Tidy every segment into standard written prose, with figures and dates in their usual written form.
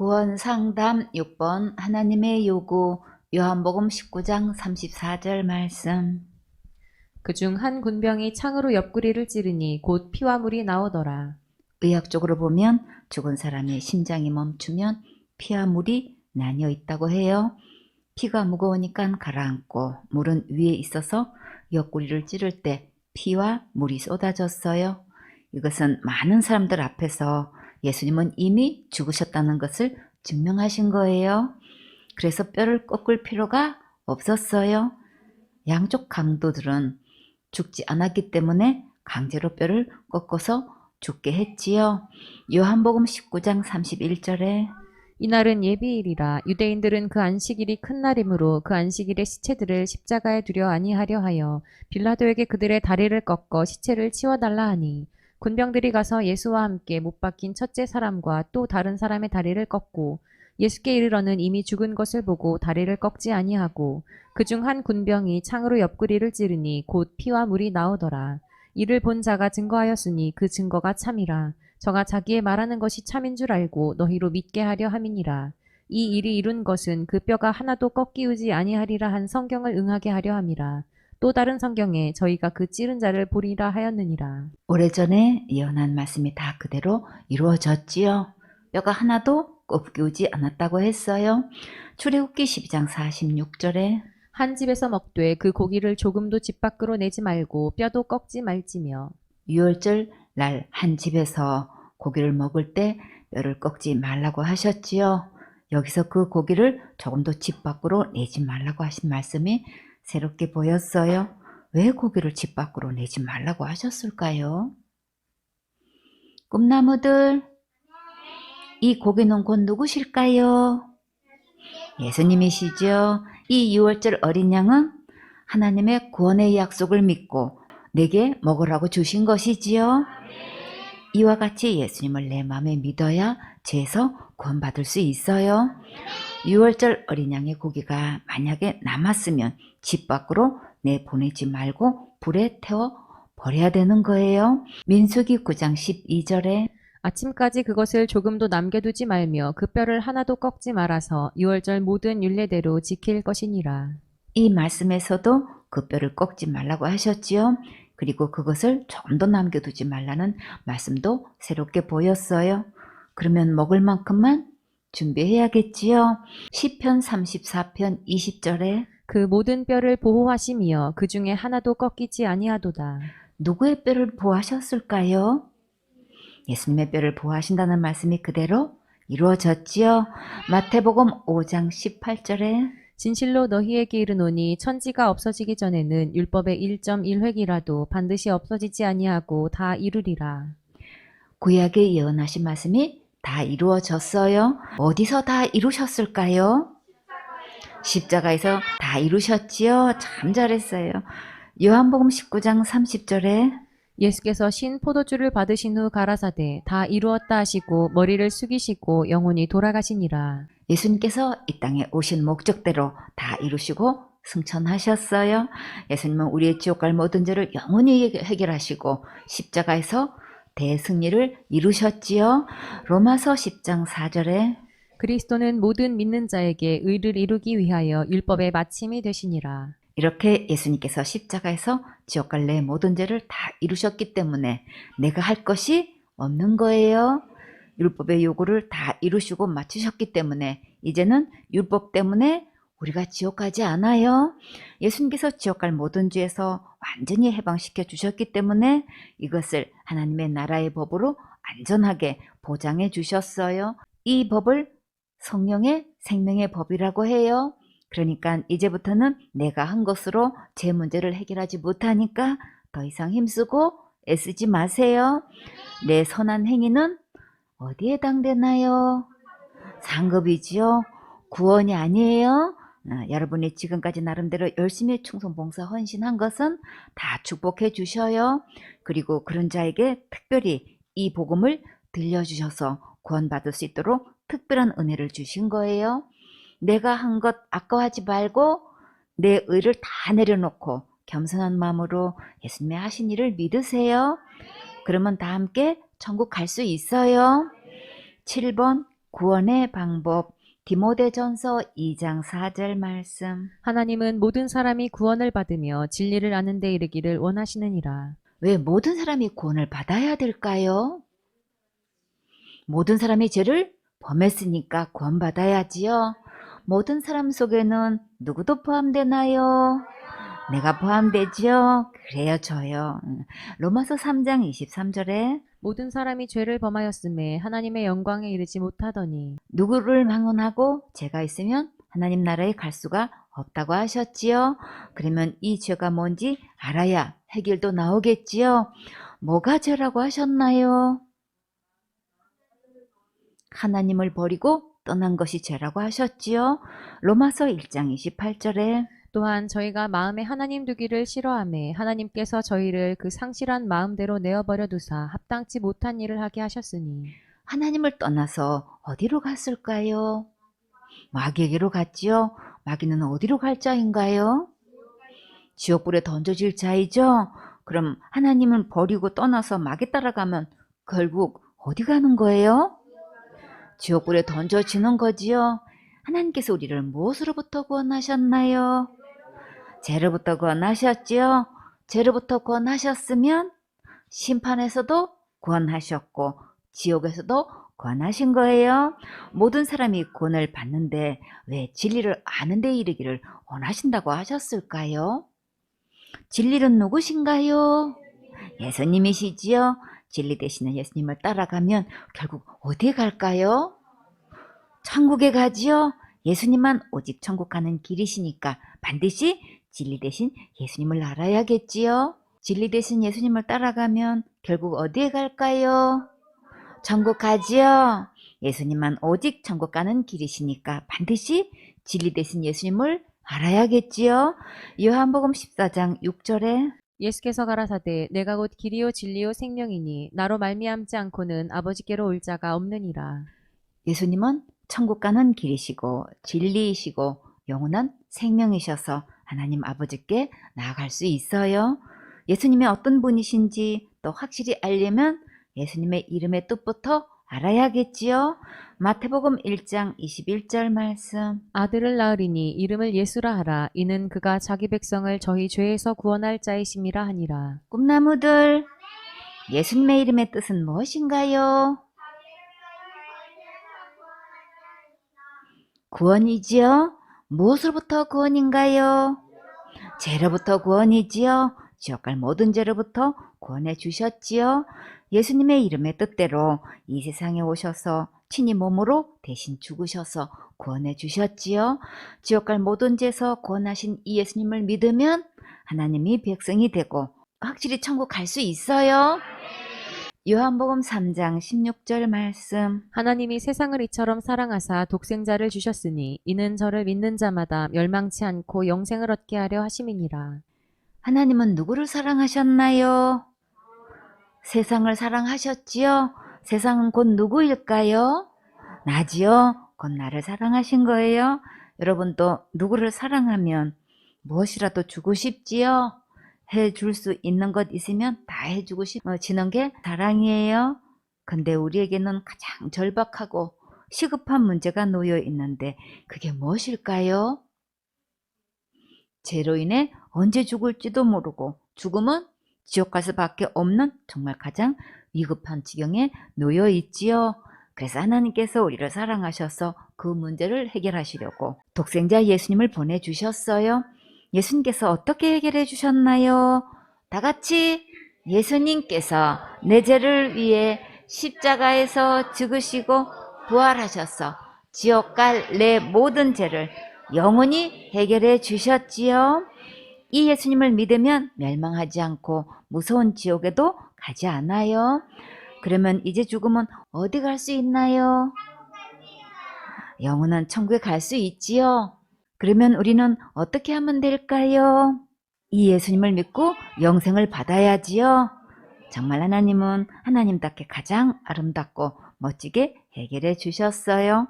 구원 상담 6번 하나님의 요구 요한복음 19장 34절 말씀. 그중 한 군병이 창으로 옆구리를 찌르니 곧 피와 물이 나오더라. 의학적으로 보면 죽은 사람의 심장이 멈추면 피와 물이 나뉘어 있다고 해요. 피가 무거우니까 가라앉고 물은 위에 있어서 옆구리를 찌를 때 피와 물이 쏟아졌어요. 이것은 많은 사람들 앞에서 예수님은 이미 죽으셨다는 것을 증명하신 거예요. 그래서 뼈를 꺾을 필요가 없었어요. 양쪽 강도들은 죽지 않았기 때문에 강제로 뼈를 꺾어서 죽게 했지요. 요한복음 19장 31절에 이날은 예비일이라. 유대인들은 그 안식일이 큰 날이므로 그 안식일의 시체들을 십자가에 두려 아니하려 하여 빌라도에게 그들의 다리를 꺾어 시체를 치워달라 하니, 군병들이 가서 예수와 함께 못 박힌 첫째 사람과 또 다른 사람의 다리를 꺾고 예수께 이르러는 이미 죽은 것을 보고 다리를 꺾지 아니하고, 그중 한 군병이 창으로 옆구리를 찌르니 곧 피와 물이 나오더라. 이를 본 자가 증거하였으니 그 증거가 참이라. 저가 자기의 말하는 것이 참인 줄 알고 너희로 믿게 하려 함이니라. 이 일이 이룬 것은 그 뼈가 하나도 꺾이우지 아니하리라 한 성경을 응하게 하려 함이라. 또 다른 성경에 저희가 그 찌른 자를 보리라 하였느니라. 오래전에 예언한 말씀이 다 그대로 이루어졌지요. 뼈가 하나도 꺾이지 않았다고 했어요. 출애굽기 12장 46절에 한 집에서 먹되 그 고기를 조금도 집 밖으로 내지 말고 뼈도 꺾지 말지며. 유월절 날 한 집에서 고기를 먹을 때 뼈를 꺾지 말라고 하셨지요. 여기서 그 고기를 조금도 집 밖으로 내지 말라고 하신 말씀이 새롭게 보였어요. 왜 고기를 집 밖으로 내지 말라고 하셨을까요? 꿈나무들, 이 고기는 곧 누구실까요? 예수님이시죠. 이 유월절 어린 양은 하나님의 구원의 약속을 믿고 내게 먹으라고 주신 것이지요. 이와 같이 예수님을 내 마음에 믿어야 죄에서 구원받을 수 있어요. 유월절 어린 양의 고기가 만약에 남았으면 집 밖으로 내보내지 말고 불에 태워 버려야 되는 거예요. 민수기 9장 12절에 아침까지 그것을 조금도 남겨두지 말며 그 뼈를 하나도 꺾지 말아서 유월절 모든 율례대로 지킬 것이니라. 이 말씀에서도 그 뼈를 꺾지 말라고 하셨지요. 그리고 그것을 조금도 남겨두지 말라는 말씀도 새롭게 보였어요. 그러면 먹을 만큼만 준비해야겠지요. 시편 34편 20절에 그 모든 뼈를 보호하시며 그 중에 하나도 꺾이지 아니하도다. 누구의 뼈를 보호하셨을까요? 예수님의 뼈를 보호하신다는 말씀이 그대로 이루어졌지요. 마태복음 5장 18절에 진실로 너희에게 이르노니 천지가 없어지기 전에는 율법의 1.1획이라도 반드시 없어지지 아니하고 다 이루리라. 구약에 예언하신 말씀이 다 이루어졌어요. 어디서 다 이루셨을까요? 십자가에서 다 이루셨지요. 참 잘했어요. 요한복음 19장 30절에 예수께서 신 포도주를 받으신 후 가라사대 다 이루었다 하시고 머리를 숙이시고 영혼이 돌아가시니라. 예수님께서 이 땅에 오신 목적대로 다 이루시고 승천하셨어요. 예수님은 우리의 지옥 갈 모든 죄를 영원히 해결하시고 십자가에서 대승리를 이루셨지요. 로마서 10장 4절에 그리스도는 모든 믿는 자에게 의를 이루기 위하여 율법의 마침이 되시니라. 이렇게 예수님께서 십자가에서 지옥 갈 내 모든 죄를 다 이루셨기 때문에 내가 할 것이 없는 거예요. 율법의 요구를 다 이루시고 마치셨기 때문에 이제는 율법 때문에 우리가 지옥 가지 않아요. 예수님께서 지옥 갈 모든 죄에서 완전히 해방시켜 주셨기 때문에 이것을 하나님의 나라의 법으로 안전하게 보장해 주셨어요. 이 법을 성령의 생명의 법이라고 해요. 그러니까 이제부터는 내가 한 것으로 제 문제를 해결하지 못하니까 더 이상 힘쓰고 애쓰지 마세요. 내 선한 행위는 어디에 해당되나요? 상급이지요. 구원이 아니에요. 여러분이 지금까지 나름대로 열심히 충성, 봉사, 헌신한 것은 다 축복해 주셔요. 그리고 그런 자에게 특별히 이 복음을 들려주셔서 구원받을 수 있도록 특별한 은혜를 주신 거예요. 내가 한 것 아까워하지 말고 내 의를 다 내려놓고 겸손한 마음으로 예수님의 하신 일을 믿으세요. 그러면 다 함께 천국 갈 수 있어요. 7번 구원의 방법 디모데전서 2장 4절 말씀. 하나님은 모든 사람이 구원을 받으며 진리를 아는 데 이르기를 원하시느니라. 왜 모든 사람이 구원을 받아야 될까요? 모든 사람이 죄를 범했으니까 구원받아야지요. 모든 사람 속에는 누구도 포함되나요? 내가 포함되지요? 그래요, 저요. 로마서 3장 23절에 모든 사람이 죄를 범하였음에 하나님의 영광에 이르지 못하더니 누구를 망언하고 죄가 있으면 하나님 나라에 갈 수가 없다고 하셨지요. 그러면 이 죄가 뭔지 알아야 해결도 나오겠지요. 뭐가 죄라고 하셨나요? 하나님을 버리고 떠난 것이 죄라고 하셨지요. 로마서 1장 28절에 또한 저희가 마음에 하나님 두기를 싫어하매 하나님께서 저희를 그 상실한 마음대로 내어버려 두사 합당치 못한 일을 하게 하셨으니 하나님을 떠나서 어디로 갔을까요? 마귀에게로 갔지요. 마귀는 어디로 갈 자인가요? 지옥불에 던져질 자이죠. 그럼 하나님은 버리고 떠나서 마귀 따라가면 결국 어디 가는 거예요? 지옥불에 던져지는 거지요. 하나님께서 우리를 무엇으로부터 구원하셨나요? 죄로부터 구원하셨지요. 죄로부터 구원하셨으면 심판에서도 구원하셨고 지옥에서도 구원하신 거예요. 모든 사람이 구원을 받는데 왜 진리를 아는 데 이르기를 원하신다고 하셨을까요? 진리는 누구신가요? 예수님이시지요. 진리 되시는 예수님을 따라가면 결국 어디에 갈까요? 천국에 가지요. 예수님만 오직 천국 가는 길이시니까 반드시 진리 되신 예수님을 알아야겠지요. 진리 되신 예수님을 따라가면 결국 어디에 갈까요? 천국 가지요. 예수님만 오직 천국 가는 길이시니까 반드시 진리 되신 예수님을 알아야겠지요. 요한복음 14장 6절에 예수께서 가라사대 내가 곧 길이요 진리요 생명이니 나로 말미암지 않고는 아버지께로 올 자가 없느니라. 예수님은 천국 가는 길이시고 진리이시고 영원한 생명이셔서 하나님 아버지께 나아갈 수 있어요. 예수님이 어떤 분이신지 또 확실히 알려면 예수님의 이름의 뜻부터 알아야겠지요. 마태복음 1장 21절 말씀. 아들을 낳으리니 이름을 예수라 하라. 이는 그가 자기 백성을 저희 죄에서 구원할 자이심이라 하니라. 꿈나무들, 예수님의 이름의 뜻은 무엇인가요? 구원이지요. 무엇으로부터 구원인가요? 죄로부터 구원이지요. 지옥갈 모든 죄로부터 구원해 주셨지요. 예수님의 이름의 뜻대로 이 세상에 오셔서 친히 몸으로 대신 죽으셔서 구원해 주셨지요. 지옥갈 모든 죄에서 구원하신 이 예수님을 믿으면 하나님이 백성이 되고 확실히 천국 갈 수 있어요. 요한복음 3장 16절 말씀. 하나님이 세상을 이처럼 사랑하사 독생자를 주셨으니 이는 저를 믿는 자마다 멸망치 않고 영생을 얻게 하려 하심이니라. 하나님은 누구를 사랑하셨나요? 세상을 사랑하셨지요? 세상은 곧 누구일까요? 나지요? 곧 나를 사랑하신 거예요. 여러분도 누구를 사랑하면 무엇이라도 주고 싶지요? 해줄 수 있는 것 있으면 다 해주고 싶어지는 게 사랑이에요. 근데 우리에게는 가장 절박하고 시급한 문제가 놓여 있는데 그게 무엇일까요? 죄로 인해 언제 죽을지도 모르고 죽음은 지옥 갈 수밖에 없는 정말 가장 위급한 지경에 놓여 있지요. 그래서 하나님께서 우리를 사랑하셔서 그 문제를 해결하시려고 독생자 예수님을 보내주셨어요. 예수님께서 어떻게 해결해 주셨나요? 다 같이 예수님께서 내 죄를 위해 십자가에서 죽으시고 부활하셔서 지옥 갈 내 모든 죄를 영원히 해결해 주셨지요. 이 예수님을 믿으면 멸망하지 않고 무서운 지옥에도 가지 않아요. 그러면 이제 죽으면 어디 갈 수 있나요? 영원한 천국에 갈 수 있지요. 그러면 우리는 어떻게 하면 될까요? 이 예수님을 믿고 영생을 받아야지요. 정말 하나님은 하나님답게 가장 아름답고 멋지게 해결해 주셨어요.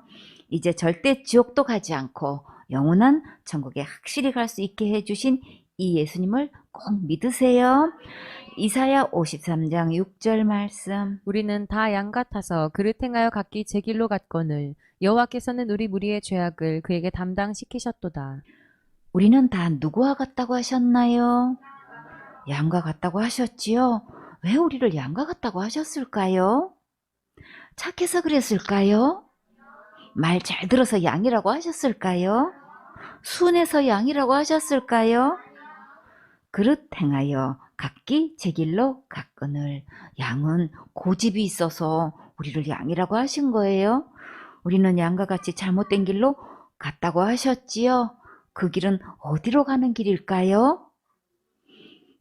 이제 절대 지옥도 가지 않고 영원한 천국에 확실히 갈 수 있게 해주신 이 예수님을 꼭 믿으세요. 이사야 53장 6절 말씀. 우리는 다 양 같아서 그릇 행하여 각기 제 길로 갔거늘 여호와께서는 우리 무리의 죄악을 그에게 담당시키셨도다. 우리는 다 누구와 같다고 하셨나요? 양과 같다고 하셨지요? 왜 우리를 양과 같다고 하셨을까요? 착해서 그랬을까요? 말 잘 들어서 양이라고 하셨을까요? 순해서 양이라고 하셨을까요? 그릇 행하여 각기 제 길로 갔거늘. 양은 고집이 있어서 우리를 양이라고 하신 거예요. 우리는 양과 같이 잘못된 길로 갔다고 하셨지요. 그 길은 어디로 가는 길일까요?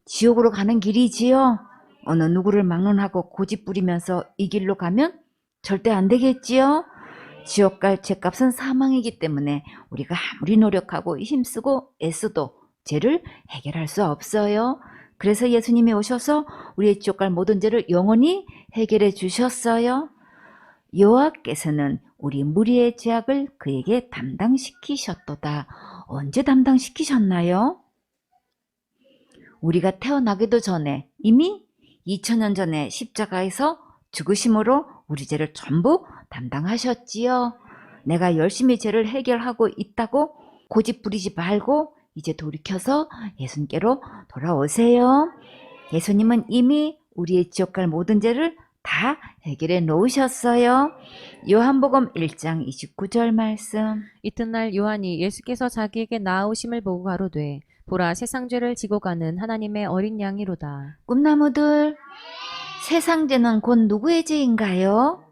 지옥으로 가는 길이지요. 어느 누구를 막론하고 고집 부리면서 이 길로 가면 절대 안 되겠지요. 지옥 갈 죄값은 사망이기 때문에 우리가 아무리 노력하고 힘쓰고 애써도 죄를 해결할 수 없어요. 그래서 예수님이 오셔서 우리의 지옥 갈 모든 죄를 영원히 해결해 주셨어요. 여호와께서는 우리 무리의 죄악을 그에게 담당시키셨도다. 언제 담당시키셨나요? 우리가 태어나기도 전에 이미 2000년 전에 십자가에서 죽으심으로 우리 죄를 전부 담당하셨지요. 내가 열심히 죄를 해결하고 있다고 고집 부리지 말고 이제 돌이켜서 예수님께로 돌아오세요. 예수님은 이미 우리의 지옥 갈 모든 죄를 다 해결해 놓으셨어요. 요한복음 1장 29절 말씀. 이튿날 요한이 예수께서 자기에게 나아오심을 보고 가로되 보라 세상 죄를 지고 가는 하나님의 어린 양이로다. 꿈나무들, 세상 죄는 곧 누구의 죄인가요?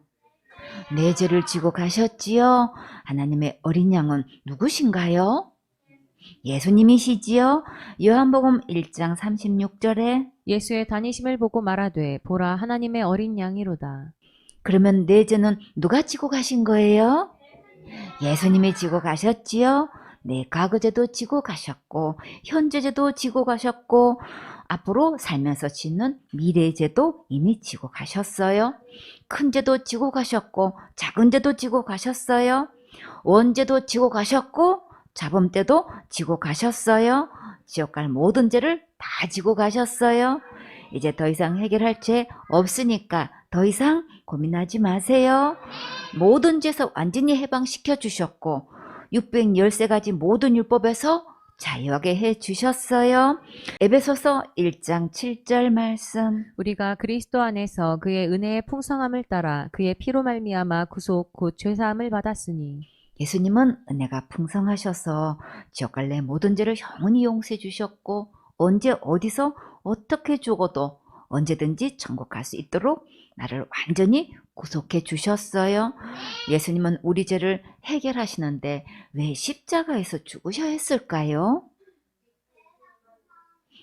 내 죄를 지고 가셨지요. 하나님의 어린 양은 누구신가요? 예수님이시지요. 요한복음 1장 36절에 예수의 다니심을 보고 말하되 보라 하나님의 어린 양이로다. 그러면 내 죄는 누가 지고 가신 거예요? 예수님이 지고 가셨지요. 내 과거죄도 지고 가셨고 현재죄도 지고 가셨고 앞으로 살면서 짓는 미래죄도 이미 지고 가셨어요. 큰 죄도 지고 가셨고 작은 죄도 지고 가셨어요. 원죄도 지고 가셨고 자범죄도 지고 가셨어요. 지옥 갈 모든 죄를 다 지고 가셨어요. 이제 더 이상 해결할 죄 없으니까 더 이상 고민하지 마세요. 모든 죄에서 완전히 해방시켜 주셨고 613가지 모든 율법에서 자유하게 해 주셨어요. 에베소서 1장 7절 말씀. 우리가 그리스도 안에서 그의 은혜의 풍성함을 따라 그의 피로 말미암아 구속 곧 죄사함을 받았으니 예수님은 은혜가 풍성하셔서 지옥 갈 내 모든 죄를 영원히 용서해 주셨고 언제 어디서 어떻게 죽어도 언제든지 천국 갈 수 있도록 나를 완전히 구속해 주셨어요. 예수님은 우리 죄를 해결하시는데 왜 십자가에서 죽으셔야 했을까요?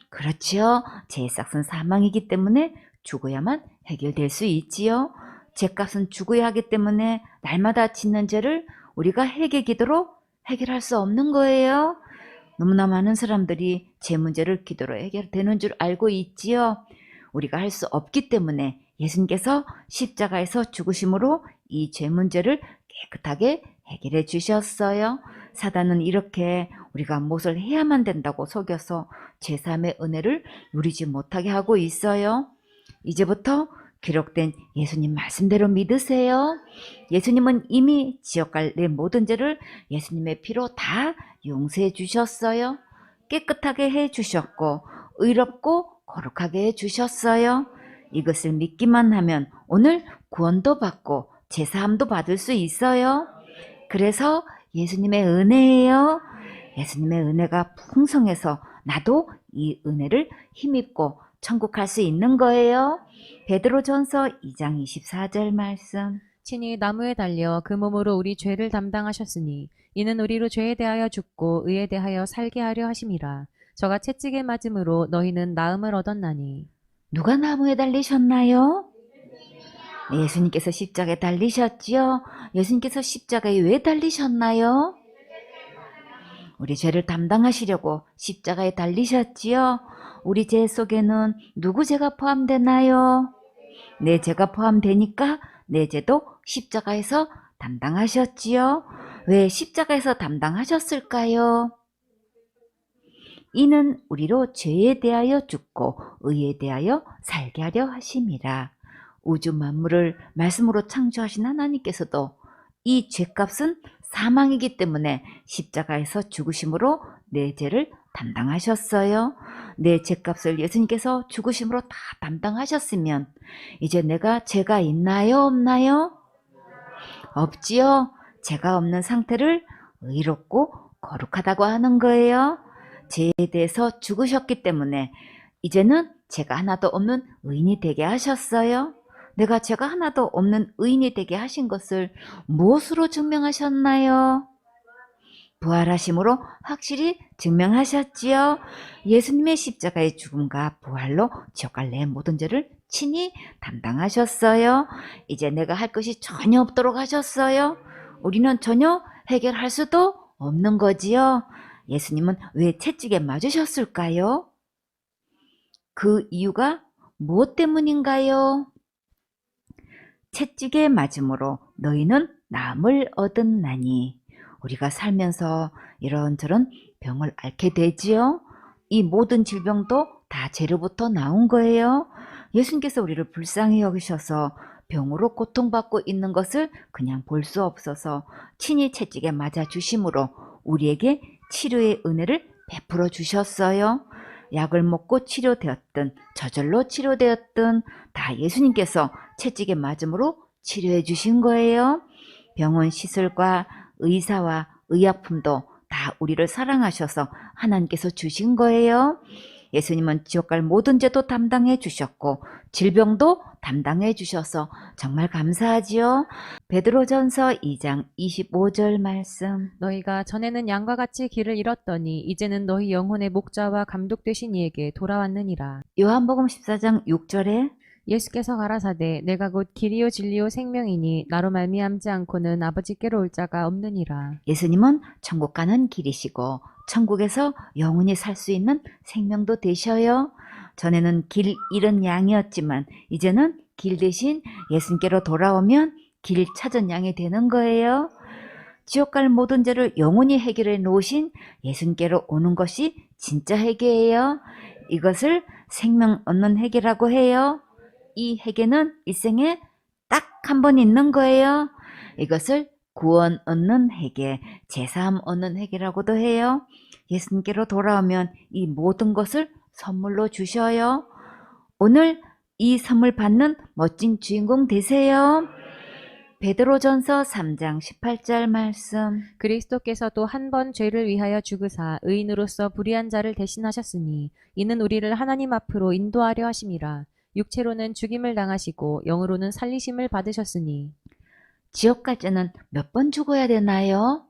그렇지요. 죄의 싹은 사망이기 때문에 죽어야만 해결될 수 있지요. 죄값은 죽어야 하기 때문에 날마다 짓는 죄를 우리가 해결 기도로 해결할 수 없는 거예요. 너무나 많은 사람들이 죄 문제를 기도로 해결되는 줄 알고 있지요. 우리가 할 수 없기 때문에 예수님께서 십자가에서 죽으심으로 이 죄 문제를 깨끗하게 해결해 주셨어요. 사단은 이렇게 우리가 무엇을 해야만 된다고 속여서 제3의 은혜를 누리지 못하게 하고 있어요. 이제부터 기록된 예수님 말씀대로 믿으세요. 예수님은 이미 지옥 갈 내 모든 죄를 예수님의 피로 다 용서해 주셨어요. 깨끗하게 해 주셨고 의롭고 거룩하게 해 주셨어요. 이것을 믿기만 하면 오늘 구원도 받고 제사함도 받을 수 있어요. 그래서 예수님의 은혜예요. 예수님의 은혜가 풍성해서 나도 이 은혜를 힘입고 천국 갈 수 있는 거예요. 베드로전서 2장 24절 말씀. 친히 나무에 달려 그 몸으로 우리 죄를 담당하셨으니 이는 우리로 죄에 대하여 죽고 의에 대하여 살게 하려 하심이라. 저가 채찍에 맞음으로 너희는 나음을 얻었나니. 누가 나무에 달리셨나요? 예수님께서 십자가에 달리셨지요. 예수님께서 십자가에 왜 달리셨나요? 우리 죄를 담당하시려고 십자가에 달리셨지요. 우리 죄 속에는 누구 죄가 포함되나요? 내 죄가 포함되니까 내 죄도 십자가에서 담당하셨지요. 왜 십자가에서 담당하셨을까요? 이는 우리로 죄에 대하여 죽고 의에 대하여 살게 하려 하심이라. 우주 만물을 말씀으로 창조하신 하나님께서도 이 죄값은 사망이기 때문에 십자가에서 죽으심으로 내 죄를 담당하셨어요. 내 죄값을 예수님께서 죽으심으로 다 담당하셨으면 이제 내가 죄가 있나요, 없나요? 없지요. 죄가 없는 상태를 의롭고 거룩하다고 하는 거예요. 죄에 대해서 죽으셨기 때문에 이제는 죄가 하나도 없는 의인이 되게 하셨어요. 내가 죄가 하나도 없는 의인이 되게 하신 것을 무엇으로 증명하셨나요? 부활하심으로 확실히 증명하셨지요. 예수님의 십자가의 죽음과 부활로 지옥 갈 내 모든 죄를 친히 담당하셨어요. 이제 내가 할 것이 전혀 없도록 하셨어요. 우리는 전혀 해결할 수도 없는 거지요. 예수님은 왜 채찍에 맞으셨을까요? 그 이유가 무엇 때문인가요? 채찍에 맞음으로 너희는 나음을 얻었나니. 우리가 살면서 이런저런 병을 앓게 되지요. 이 모든 질병도 다 죄로부터 나온 거예요. 예수님께서 우리를 불쌍히 여기셔서 병으로 고통받고 있는 것을 그냥 볼 수 없어서 친히 채찍에 맞아 주심으로 우리에게 치료의 은혜를 베풀어 주셨어요. 약을 먹고 치료되었든 저절로 치료되었든 다 예수님께서 채찍에 맞음으로 치료해 주신 거예요. 병원 시술과 의사와 의약품도 다 우리를 사랑하셔서 하나님께서 주신 거예요. 예수님은 지옥 갈 모든 죄도 담당해 주셨고 질병도 담당해 주셔서 정말 감사하지요. 베드로전서 2장 25절 말씀. 너희가 전에는 양과 같이 길을 잃었더니 이제는 너희 영혼의 목자와 감독 되신 이에게 돌아왔느니라. 요한복음 14장 6절에 예수께서 가라사대 내가 곧 길이요 진리요 생명이니 나로 말미암지 않고는 아버지께로 올 자가 없느니라. 예수님은 천국 가는 길이시고 천국에서 영원히 살 수 있는 생명도 되셔요. 전에는 길 잃은 양이었지만 이제는 길 대신 예수님께로 돌아오면 길 찾은 양이 되는 거예요. 지옥 갈 모든 죄를 영원히 해결해 놓으신 예수님께로 오는 것이 진짜 해결이에요. 이것을 생명 얻는 해결이라고 해요. 이 회개는 일생에 딱 한 번 있는 거예요. 이것을 구원 얻는 회개, 제사함 얻는 회개라고도 해요. 예수님께로 돌아오면 이 모든 것을 선물로 주셔요. 오늘 이 선물 받는 멋진 주인공 되세요. 베드로전서 3장 18절 말씀. 그리스도께서도 한 번 죄를 위하여 죽으사 의인으로서 불의한 자를 대신하셨으니 이는 우리를 하나님 앞으로 인도하려 하심이라. 육체로는 죽임을 당하시고 영으로는 살리심을 받으셨으니. 지옥 갈 때는 몇 번 죽어야 되나요?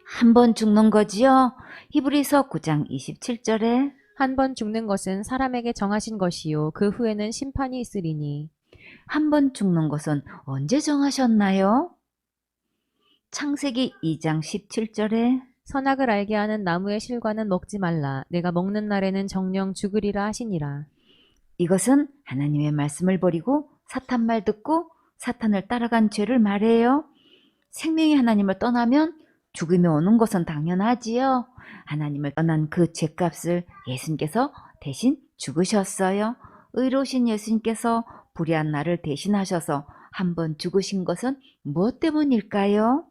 한 번 죽는 거지요. 히브리서 9장 27절에 한 번 죽는 것은 사람에게 정하신 것이요 그 후에는 심판이 있으리니. 한 번 죽는 것은 언제 정하셨나요? 창세기 2장 17절에 선악을 알게 하는 나무의 실과는 먹지 말라. 내가 먹는 날에는 정령 죽으리라 하시니라. 이것은 하나님의 말씀을 버리고 사탄 말 듣고 사탄을 따라간 죄를 말해요. 생명이 하나님을 떠나면 죽음이 오는 것은 당연하지요. 하나님을 떠난 그 죄값을 예수님께서 대신 죽으셨어요. 의로우신 예수님께서 불의한 나를 대신하셔서 한 번 죽으신 것은 무엇 때문일까요?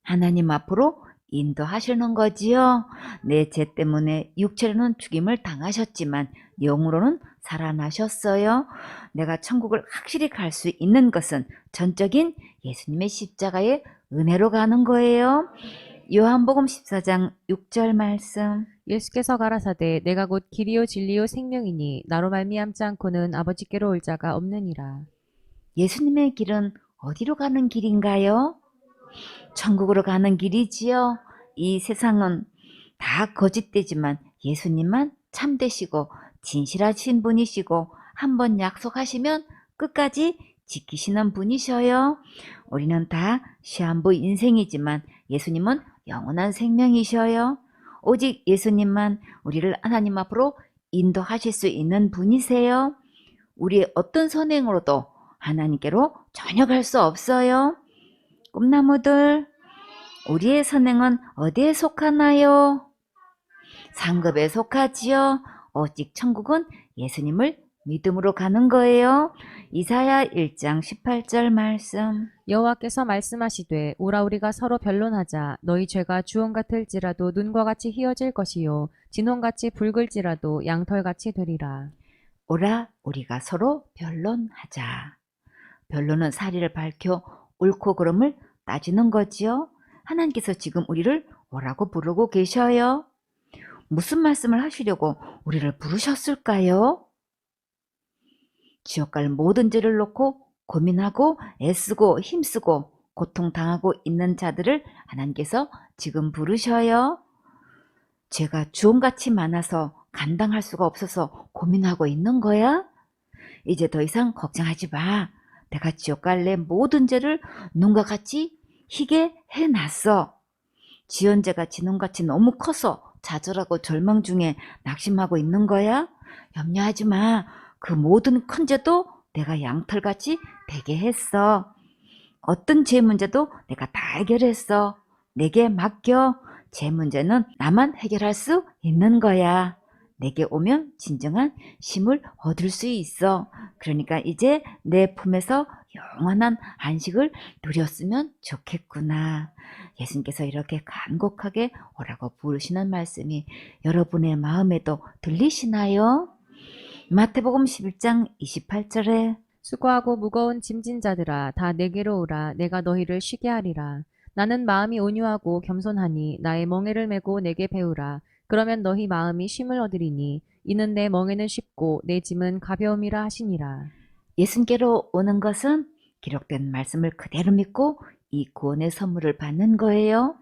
하나님 앞으로 인도하시는 거지요. 내 죄 때문에 육체로는 죽임을 당하셨지만 영으로는 살아나셨어요. 내가 천국을 확실히 갈 수 있는 것은 전적인 예수님의 십자가의 은혜로 가는 거예요. 요한복음 14장 6절 말씀. 예수께서 가라사대 내가 곧 길이요 진리요 생명이니 나로 말미암지 않고는 아버지께로 올 자가 없느니라. 예수님의 길은 어디로 가는 길인가요? 천국으로 가는 길이지요. 이 세상은 다 거짓되지만 예수님만 참되시고 진실하신 분이시고 한번 약속하시면 끝까지 지키시는 분이셔요. 우리는 다 시한부 인생이지만 예수님은 영원한 생명이셔요. 오직 예수님만 우리를 하나님 앞으로 인도하실 수 있는 분이세요. 우리의 어떤 선행으로도 하나님께로 전혀 갈 수 없어요. 꿈나무들, 우리의 선행은 어디에 속하나요? 상급에 속하지요. 오직 천국은 예수님을 믿음으로 가는 거예요. 이사야 1장 18절 말씀. 여호와께서 말씀하시되 오라 우리가 서로 변론하자. 너희 죄가 주홍 같을지라도 눈과 같이 희어질 것이요 진홍같이 붉을지라도 양털같이 되리라. 오라 우리가 서로 변론하자. 변론은 사리를 밝혀 옳고 그름을 따지는 거지요. 하나님께서 지금 우리를 오라고 부르고 계셔요. 무슨 말씀을 하시려고 우리를 부르셨을까요? 지옥 갈 모든 죄를 놓고 고민하고 애쓰고 힘쓰고 고통당하고 있는 자들을 하나님께서 지금 부르셔요. 죄가 주홍같이 많아서 감당할 수가 없어서 고민하고 있는 거야? 이제 더 이상 걱정하지 마. 내가 지옥 갈래 모든 죄를 눈과 같이 희게 해놨어. 지은 죄가 진홍같이 너무 커서 좌절하고 절망 중에 낙심하고 있는 거야? 염려하지 마. 그 모든 큰 죄도 내가 양털같이 되게 했어. 어떤 죄 문제도 내가 다 해결했어. 내게 맡겨. 죄 문제는 나만 해결할 수 있는 거야. 내게 오면 진정한 쉼을 얻을 수 있어. 그러니까 이제 내 품에서 영원한 안식을 누렸으면 좋겠구나. 예수님께서 이렇게 간곡하게 오라고 부르시는 말씀이 여러분의 마음에도 들리시나요? 마태복음 11장 28절에 수고하고 무거운 짐진 자들아 다 내게로 오라. 내가 너희를 쉬게 하리라. 나는 마음이 온유하고 겸손하니 나의 멍에를 메고 내게 배우라. 그러면 너희 마음이 쉼을 얻으리니 이는 내 멍에는 쉽고 내 짐은 가벼움이라 하시니라. 예수님께로 오는 것은 기록된 말씀을 그대로 믿고 이 구원의 선물을 받는 거예요.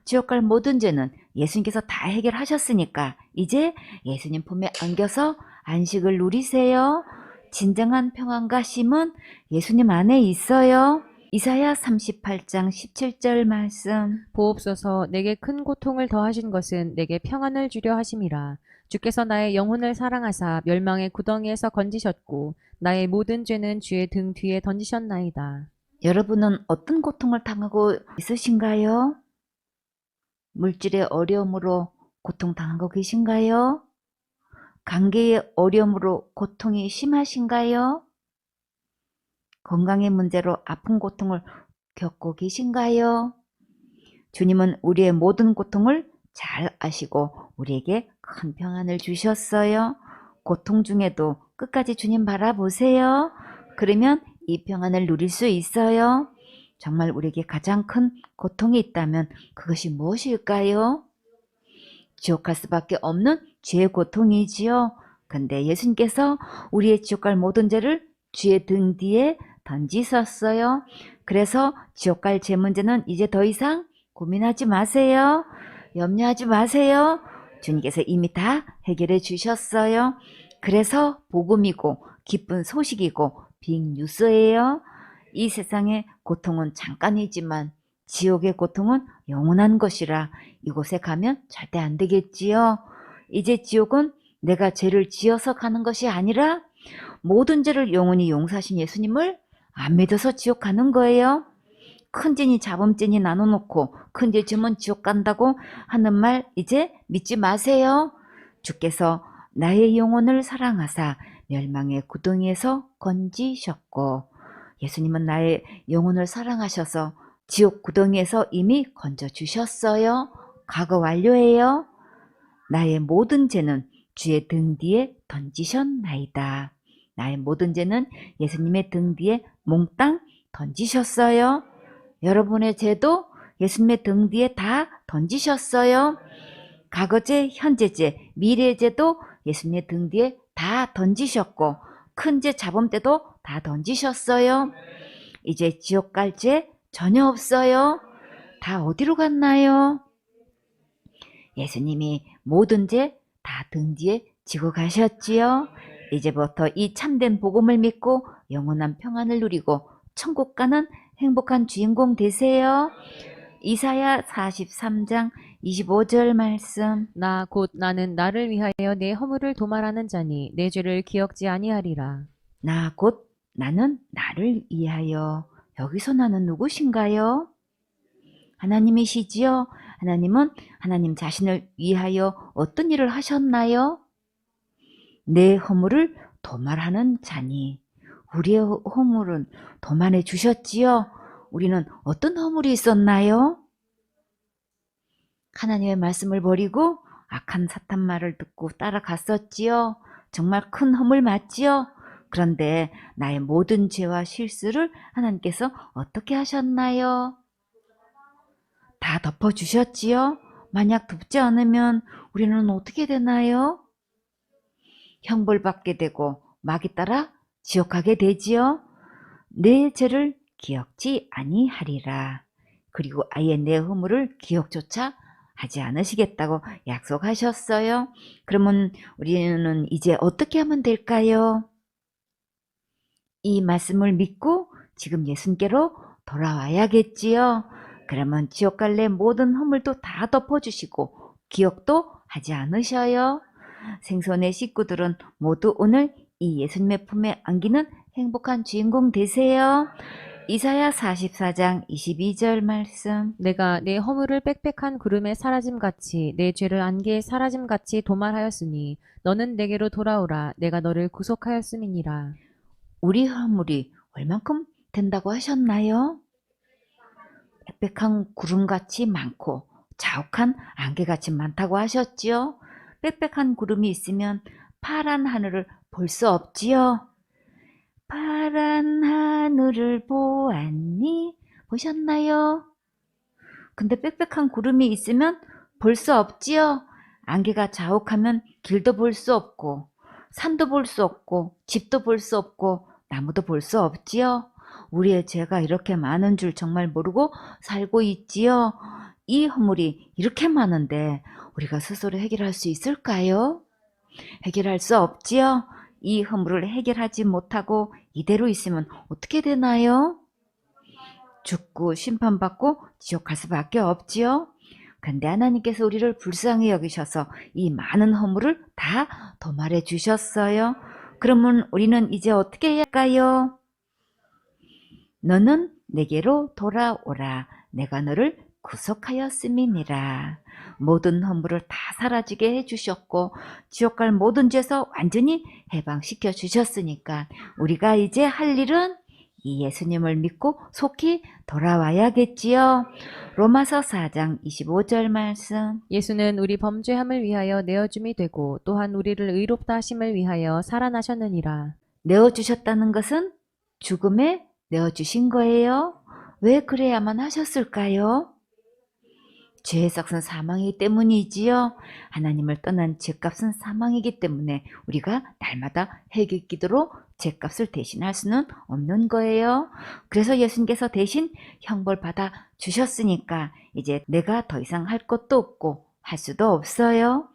지옥 갈 모든 죄는 예수님께서 다 해결하셨으니까 이제 예수님 품에 안겨서 안식을 누리세요. 진정한 평안과 쉼은 예수님 안에 있어요. 이사야 38장 17절 말씀. 보옵소서 내게 큰 고통을 더하신 것은 내게 평안을 주려 하심이라. 주께서 나의 영혼을 사랑하사 멸망의 구덩이에서 건지셨고 나의 모든 죄는 주의 등 뒤에 던지셨나이다. 여러분은 어떤 고통을 당하고 있으신가요? 물질의 어려움으로 고통당하고 계신가요? 관계의 어려움으로 고통이 심하신가요? 건강의 문제로 아픈 고통을 겪고 계신가요? 주님은 우리의 모든 고통을 잘 아시고 우리에게 큰 평안을 주셨어요. 고통 중에도 끝까지 주님 바라보세요. 그러면 이 평안을 누릴 수 있어요. 정말 우리에게 가장 큰 고통이 있다면 그것이 무엇일까요? 지옥 갈 수밖에 없는 죄의 고통이지요. 근데 예수님께서 우리의 지옥 갈 모든 죄를 주의 등 뒤에 던지셨어요. 그래서 지옥 갈 죄 문제는 이제 더 이상 고민하지 마세요. 염려하지 마세요. 주님께서 이미 다 해결해 주셨어요. 그래서 복음이고 기쁜 소식이고 빅뉴스예요. 이 세상의 고통은 잠깐이지만 지옥의 고통은 영원한 것이라 이곳에 가면 절대 안 되겠지요. 이제 지옥은 내가 죄를 지어서 가는 것이 아니라 모든 죄를 영원히 용서하신 예수님을 안 믿어서 지옥 가는 거예요. 큰 죄니 작은 죄니 나눠놓고 큰 죄 지으면 지옥 간다고 하는 말 이제 믿지 마세요. 주께서 나의 영혼을 사랑하사 멸망의 구덩이에서 건지셨고 예수님은 나의 영혼을 사랑하셔서 지옥 구덩이에서 이미 건져주셨어요. 과거 완료예요. 나의 모든 죄는 주의 등 뒤에 던지셨나이다. 나의 모든 죄는 예수님의 등 뒤에 몽땅 던지셨어요. 여러분의 죄도 예수님의 등 뒤에 다 던지셨어요. 과거죄, 현재죄, 미래죄도 예수님의 등 뒤에 다 던지셨고 큰 죄, 자범죄도 다 던지셨어요. 이제 지옥 갈 죄 전혀 없어요. 다 어디로 갔나요? 예수님이 모든 죄 다 등 뒤에 지고 가셨지요. 이제부터 이 참된 복음을 믿고 영원한 평안을 누리고 천국 가는 행복한 주인공 되세요. 이사야 43장 25절 말씀. 나 곧 나는 나를 위하여 내 허물을 도말하는 자니 내 죄를 기억지 아니하리라. 나 곧 나는 나를 위하여. 여기서 나는 누구신가요? 하나님이시지요? 하나님은 하나님 자신을 위하여 어떤 일을 하셨나요? 내 허물을 도말하는 자니. 우리의 허물은 도만해 주셨지요. 우리는 어떤 허물이 있었나요? 하나님의 말씀을 버리고 악한 사탄 말을 듣고 따라갔었지요. 정말 큰 허물 맞지요? 그런데 나의 모든 죄와 실수를 하나님께서 어떻게 하셨나요? 다 덮어주셨지요? 만약 덮지 않으면 우리는 어떻게 되나요? 형벌받게 되고 마귀 따라 지옥 가게 되지요? 내 죄를 기억지 아니하리라. 그리고 아예 내 허물을 기억조차 하지 않으시겠다고 약속하셨어요. 그러면 우리는 이제 어떻게 하면 될까요? 이 말씀을 믿고 지금 예수님께로 돌아와야겠지요. 그러면 지옥 갈래 모든 허물도 다 덮어주시고 기억도 하지 않으셔요. 생선의 식구들은 모두 오늘 이 예수님의 품에 안기는 행복한 주인공 되세요. 이사야 44장 22절 말씀. 내가 내 허물을 빽빽한 구름에 사라짐같이 내 죄를 안개에 사라짐같이 도말하였으니 너는 내게로 돌아오라. 내가 너를 구속하였음이니라. 우리 허물이 얼만큼 된다고 하셨나요? 빽빽한 구름같이 많고 자욱한 안개같이 많다고 하셨지요. 빽빽한 구름이 있으면 파란 하늘을 볼 수 없지요. 파란 하늘을 보았니? 보셨나요? 근데 빽빽한 구름이 있으면 볼 수 없지요. 안개가 자욱하면 길도 볼 수 없고 산도 볼 수 없고 집도 볼 수 없고 나무도 볼 수 없지요. 우리의 죄가 이렇게 많은 줄 정말 모르고 살고 있지요. 이 허물이 이렇게 많은데 우리가 스스로 해결할 수 있을까요? 해결할 수 없지요. 이 허물을 해결하지 못하고 이대로 있으면 어떻게 되나요? 죽고 심판받고 지옥 갈 수밖에 없지요. 그런데 하나님께서 우리를 불쌍히 여기셔서 이 많은 허물을 다 도말해 주셨어요. 그러면 우리는 이제 어떻게 해야 할까요? 너는 내게로 돌아오라. 내가 너를 구속하였음이니라. 모든 허물을 다 사라지게 해주셨고 지옥 갈 모든 죄에서 완전히 해방시켜 주셨으니까 우리가 이제 할 일은 이 예수님을 믿고 속히 돌아와야겠지요. 로마서 4장 25절 말씀. 예수는 우리 범죄함을 위하여 내어줌이 되고 또한 우리를 의롭다 하심을 위하여 살아나셨느니라. 내어주셨다는 것은 죽음에 내어주신 거예요. 왜 그래야만 하셨을까요? 죄의 삭은 사망이기 때문이지요. 하나님을 떠난 죄값은 사망이기 때문에 우리가 날마다 회개 기도로 죄값을 대신할 수는 없는 거예요. 그래서 예수님께서 대신 형벌 받아 주셨으니까 이제 내가 더 이상 할 것도 없고 할 수도 없어요.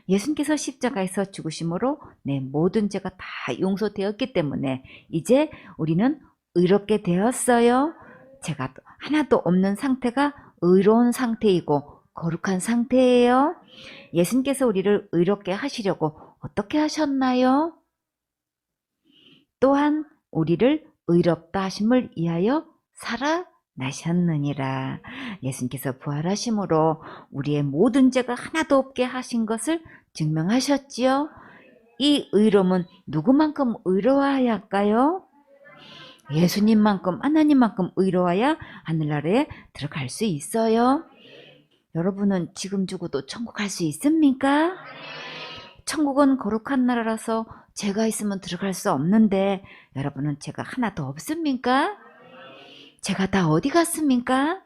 예수님께서 십자가에서 죽으심으로 내 모든 죄가 다 용서되었기 때문에 이제 우리는 의롭게 되었어요. 죄가 하나도 없는 상태가 의로운 상태이고 거룩한 상태예요. 예수님께서 우리를 의롭게 하시려고 어떻게 하셨나요? 또한 우리를 의롭다 하심을 위하여 살아나셨느니라. 예수님께서 부활하심으로 우리의 모든 죄가 하나도 없게 하신 것을 증명하셨지요. 이 의로움은 누구만큼 의로워야 할까요? 예수님만큼 하나님만큼 의로워야 하늘나라에 들어갈 수 있어요. 여러분은 지금 죽어도 천국 갈 수 있습니까? 천국은 거룩한 나라라서 죄가 있으면 들어갈 수 없는데 여러분은 죄가 하나도 없습니까? 죄가 다 어디 갔습니까?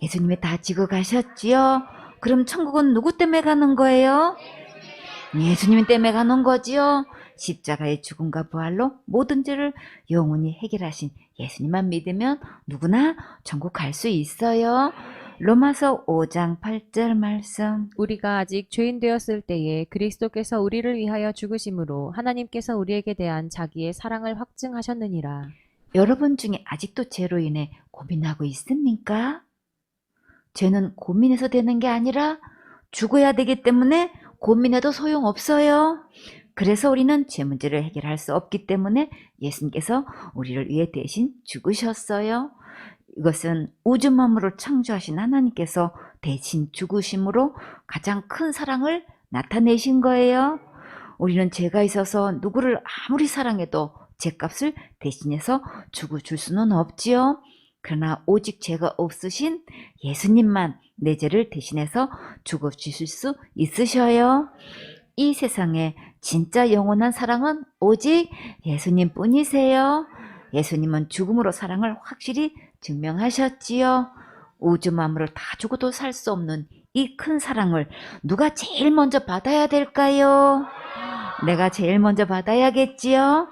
예수님이 다 지고 가셨지요. 그럼 천국은 누구 때문에 가는 거예요? 예수님 때문에 가는 거지요. 십자가의 죽음과 부활로 모든 죄를 영원히 해결하신 예수님만 믿으면 누구나 천국 갈 수 있어요. 로마서 5장 8절 말씀. 우리가 아직 죄인 되었을 때에 그리스도께서 우리를 위하여 죽으심으로 하나님께서 우리에게 대한 자기의 사랑을 확증하셨느니라. 여러분 중에 아직도 죄로 인해 고민하고 있습니까? 죄는 고민해서 되는 게 아니라 죽어야 되기 때문에 고민해도 소용없어요. 그래서 우리는 죄 문제를 해결할 수 없기 때문에 예수님께서 우리를 위해 대신 죽으셨어요. 이것은 우주 만물을 창조하신 하나님께서 대신 죽으심으로 가장 큰 사랑을 나타내신 거예요. 우리는 죄가 있어서 누구를 아무리 사랑해도 죄값을 대신해서 주고 줄 수는 없지요. 그러나 오직 죄가 없으신 예수님만 내 죄를 대신해서 주고 주실 수 있으셔요. 이 세상에 진짜 영원한 사랑은 오직 예수님 뿐이세요. 예수님은 죽음으로 사랑을 확실히 증명하셨지요. 우주 만물을 다 주고도 살 수 없는 이 큰 사랑을 누가 제일 먼저 받아야 될까요? 내가 제일 먼저 받아야겠지요.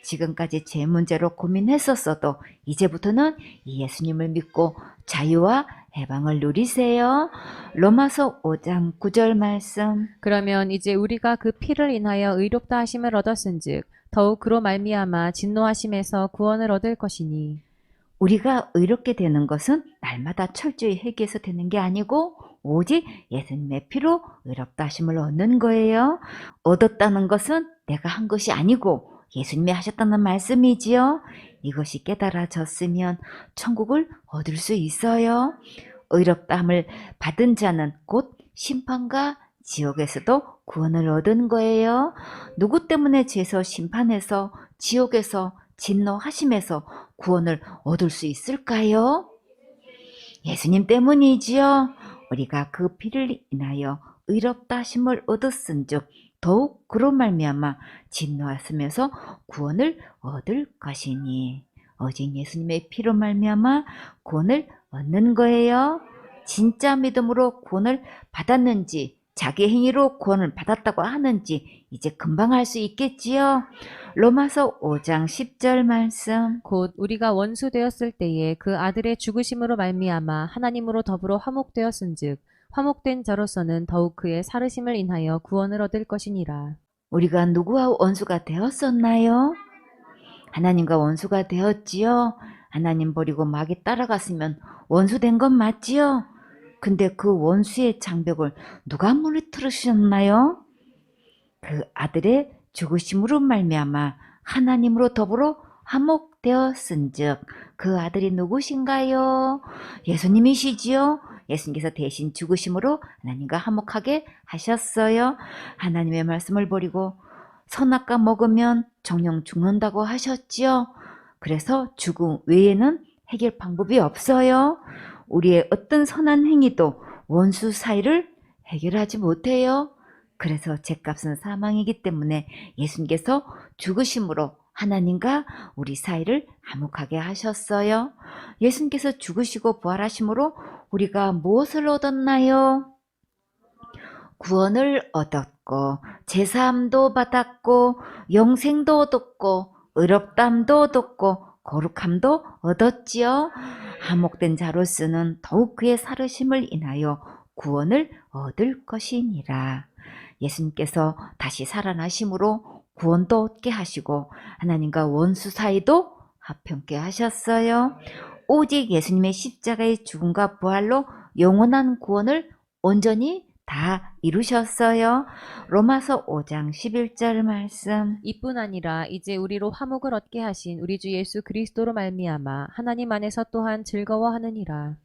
지금까지 제 문제로 고민했었어도 이제부터는 이 예수님을 믿고 자유와 해방을 누리세요. 로마서 5장 9절 말씀. 그러면 이제 우리가 그 피를 인하여 의롭다 하심을 얻었은즉 더욱 그로 말미암아 진노하심에서 구원을 얻을 것이니. 우리가 의롭게 되는 것은 날마다 철저히 회개해서 되는 게 아니고 오직 예수님의 피로 의롭다 하심을 얻는 거예요. 얻었다는 것은 내가 한 것이 아니고 예수님이 하셨다는 말씀이지요. 이것이 깨달아졌으면 천국을 얻을 수 있어요. 의롭다함을 받은 자는 곧 심판과 지옥에서도 구원을 얻은 거예요. 누구 때문에 죄에서 심판해서 지옥에서 진노하심에서 구원을 얻을 수 있을까요? 예수님 때문이지요. 우리가 그 피를 인하여 의롭다 하심을 얻었은즉 더욱 그로 말미암아 진노하심에서 구원을 얻을 것이니. 오직 예수님의 피로 말미암아 구원을 얻는 거예요. 진짜 믿음으로 구원을 받았는지 자기 행위로 구원을 받았다고 하는지 이제 금방 알 수 있겠지요. 로마서 5장 10절 말씀. 곧 우리가 원수 되었을 때에 그 아들의 죽으심으로 말미암아 하나님으로 더불어 화목되었은즉 화목된 자로서는 더욱 그의 살으심을 인하여 구원을 얻을 것이니라. 우리가 누구와 원수가 되었었나요? 하나님과 원수가 되었지요. 하나님 버리고 마귀 따라갔으면 원수 된 건 맞지요. 근데 그 원수의 장벽을 누가 무너뜨리셨나요? 그 아들의 죽으심으로 말미암아 하나님으로 더불어 화목되었은즉 그 아들이 누구신가요? 예수님이시지요. 예수님께서 대신 죽으심으로 하나님과 화목하게 하셨어요. 하나님의 말씀을 버리고 선악과 먹으면 정령 죽는다고 하셨지요. 그래서 죽음 외에는 해결 방법이 없어요. 우리의 어떤 선한 행위도 원수 사이를 해결하지 못해요. 그래서 죄값은 사망이기 때문에 예수님께서 죽으심으로 하나님과 우리 사이를 화목하게 하셨어요. 예수님께서 죽으시고 부활하심으로 우리가 무엇을 얻었나요? 구원을 얻었고 제사함도 받았고 영생도 얻었고 의롭담도 얻었고 거룩함도 얻었지요. 화목된 자로서는 더욱 그의 살으심을 인하여 구원을 얻을 것이니라. 예수님께서 다시 살아나심으로 구원도 얻게 하시고 하나님과 원수 사이도 화평케 하셨어요. 오직 예수님의 십자가의 죽음과 부활로 영원한 구원을 온전히 다 이루셨어요. 로마서 5장 11절 말씀. 이뿐 아니라 이제 우리로 화목을 얻게 하신 우리 주 예수 그리스도로 말미암아 하나님 안에서 또한 즐거워하느니라.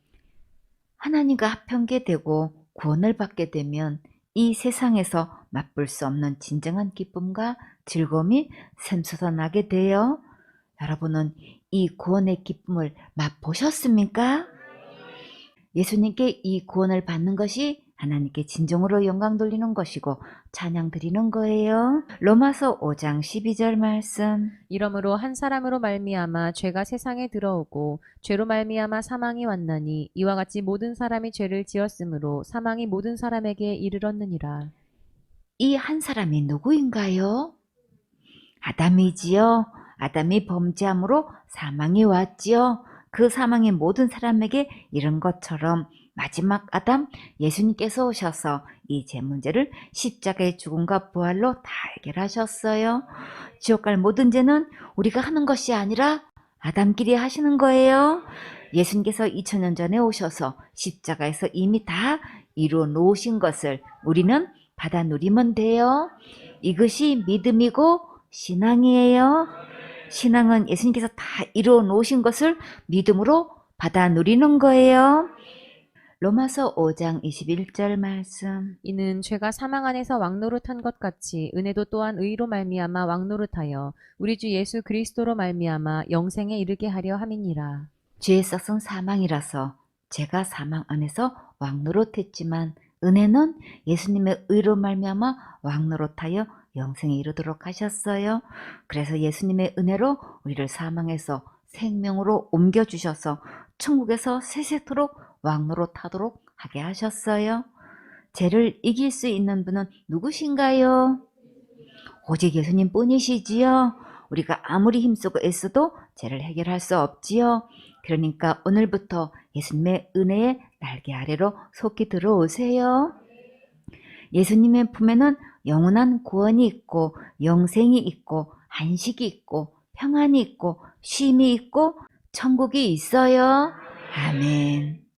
하나님과 화평케 되고 구원을 받게 되면 이 세상에서 맛볼 수 없는 진정한 기쁨과 즐거움이 샘솟아나게 돼요. 여러분은 이 구원의 기쁨을 맛보셨습니까? 예수님께 이 구원을 받는 것이 하나님께 진정으로 영광 돌리는 것이고 찬양 드리는 거예요. 로마서 5장 12절 말씀. 이러므로 한 사람으로 말미암아 죄가 세상에 들어오고 죄로 말미암아 사망이 왔나니 이와 같이 모든 사람이 죄를 지었으므로 사망이 모든 사람에게 이르렀느니라. 이 한 사람이 누구인가요? 아담이지요. 아담이 범죄함으로 사망이 왔지요. 그 사망이 모든 사람에게 이른 것처럼 마지막 아담 예수님께서 오셔서 이 죄 문제를 십자가의 죽음과 부활로 다 해결하셨어요. 지옥 갈 모든 죄는 우리가 하는 것이 아니라 아담끼리 하시는 거예요. 예수님께서 2000년 전에 오셔서 십자가에서 이미 다 이루어 놓으신 것을 우리는 받아 누리면 돼요. 이것이 믿음이고 신앙이에요. 신앙은 예수님께서 다 이루어 놓으신 것을 믿음으로 받아 누리는 거예요. 로마서 5장 21절 말씀. 이는 죄가 사망 안에서 왕노릇한 것 같이 은혜도 또한 의로 말미암아 왕노릇하여 우리 주 예수 그리스도로 말미암아 영생에 이르게 하려 함이니라. 죄의 싹은 사망이라서 제가 사망 안에서 왕노릇했지만 은혜는 예수님의 의로 말미암아 왕노릇하여 영생에 이르도록 하셨어요. 그래서 예수님의 은혜로 우리를 사망에서 생명으로 옮겨주셔서 천국에서 세세토록 왕노릇하도록 하게 하셨어요. 죄를 이길 수 있는 분은 누구신가요? 오직 예수님 뿐이시지요. 우리가 아무리 힘쓰고 애써도 죄를 해결할 수 없지요. 그러니까 오늘부터 예수님의 은혜의 날개 아래로 속히 들어오세요. 예수님의 품에는 영원한 구원이 있고 영생이 있고 안식이 있고 평안이 있고 쉼이 있고 천국이 있어요. 아멘.